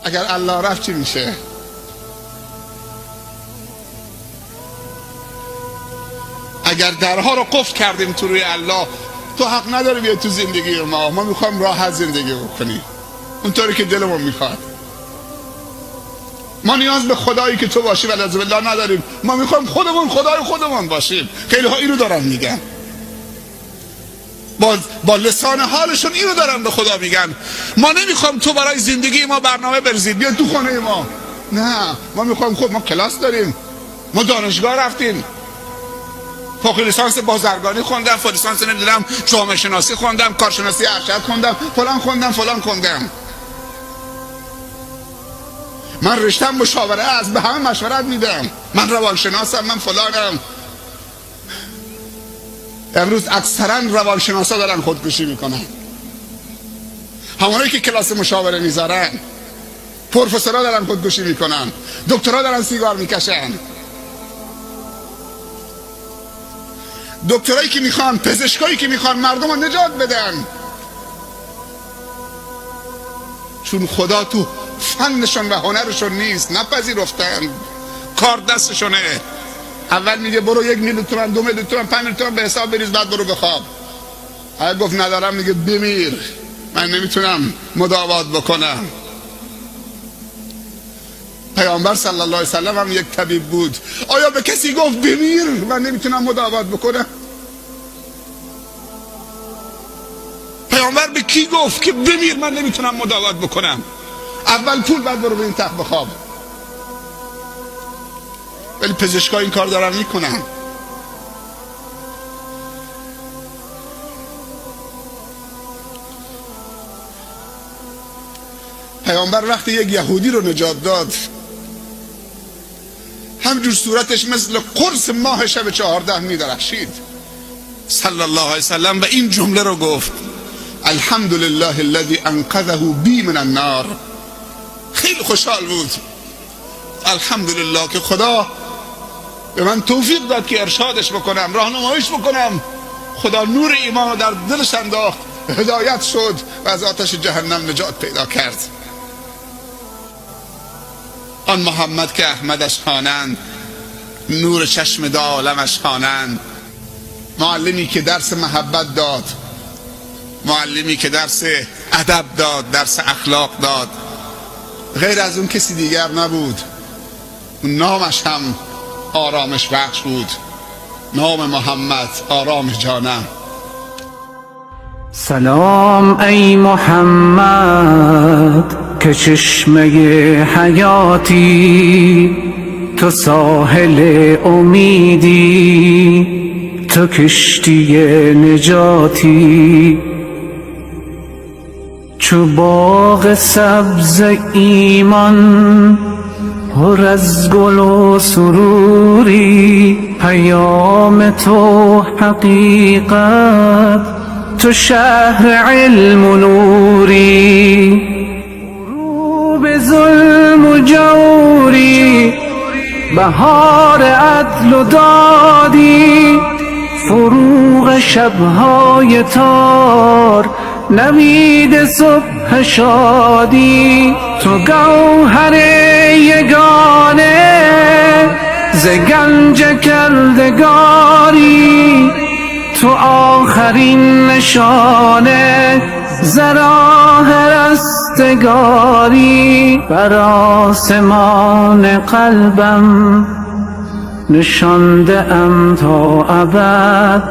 اگر الله رفت چی میشه؟ اگر درها رو قفل کردیم تو روی الله، تو حق نداری بیای تو زندگی ما میخوایم راحت زندگی بکنیم اونطوری که دلمون میخواد. ما نیاز به خدایی که تو باشی والعیاذ بالله نداریم، ما میخوایم خودمون خدای خودمون باشیم. خیلی ها اینو دارن میگن، با لسان حالشون اینو دارن به خدا میگن ما نمیخوام تو برای زندگی ما برنامه بریزید، بیا تو خونه ما. نه، ما میخوایم خود، ما کلاس داریم، ما دانشگاه رفتیم، فوق لیسانس بازرگانی خوندم، فوق لیسانس نمیدونم جامعه شناسی خوندم، کارشناسی ارشد خوندم، فلان خوندم. من رشتم مشاوره است، به همه مشورت میدم، من روانشناسم، من فلانم. امروز اکثرا روانشناسا دارن خودکشی میکنن، همونایی که کلاس مشاوره میذارن. پروفسورها دارن خودکشی میکنن، دکترها دارن سیگار میکشن، دکترایی که میخوان، پزشکایی که میخوان مردم رو نجات بدن، چون خدا تو فنشون و هنرشون نیست، نپذیرفتن، کار دستشونه. اول میگه برو 1 میلیون تومان، 2 میلیون تومان، 5 میلیون تومان به حساب بریز، بعد برو بخواب. اگه گفت ندارم میگه بمیر، من نمیتونم مداوات بکنم. پیامبر صلی الله علیه وسلم هم یک طبیب بود، آیا به کسی گفت بمیر من نمیتونم مداوات بکنم؟ پیامبر به کی گفت که بمیر من نمیتونم مداوات بکنم؟ اول پول، بعد برو به این تخت بخواب. ولی پزشکا این کار دارن میکنن. پیامبر وقتی یک یهودی رو نجات داد، همجور صورتش مثل قرص ماه شب 14 میدرخشید صلی الله علیه وسلم و این جمله رو گفت: الحمدلله الذی انقذه بی من النار. خیلی خوشحال بود، الحمدلله که خدا به من توفیق داد که ارشادش بکنم، راهنماییش بکنم. خدا نور ایمان رو در دلش انداخت، هدایت شد و از آتش جهنم نجات پیدا کرد. آن محمد که احمدش خوانند، نور چشم دو عالمش خوانند، معلمی که درس محبت داد، معلمی که درس ادب داد، درس اخلاق داد، غیر از اون کسی دیگر نبود. اون نامش هم آرامش بخش بود، نام محمد آرام جانم. سلام ای محمد که چشمه حیاتی، تو ساحل امیدی، تو کشتی نجاتی. چو باغ سبز ایمان پر از گل و سروری، پیام تو حقیقت، تو شهر علم و نوری. غروب ظلم و جوری، بهار عدل و دادی، فروغ شبهای تار، نوید صبح شادی. تو گوهر یگانه ز گنج کردگاری، تو آخرین نشانه ز راه رستگاری. بر آسمان قلبم نشانده ام تا ابد،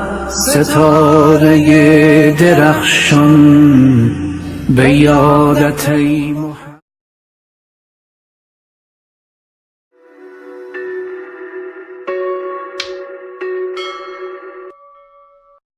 ستاره درخشان به یادت ای محمد.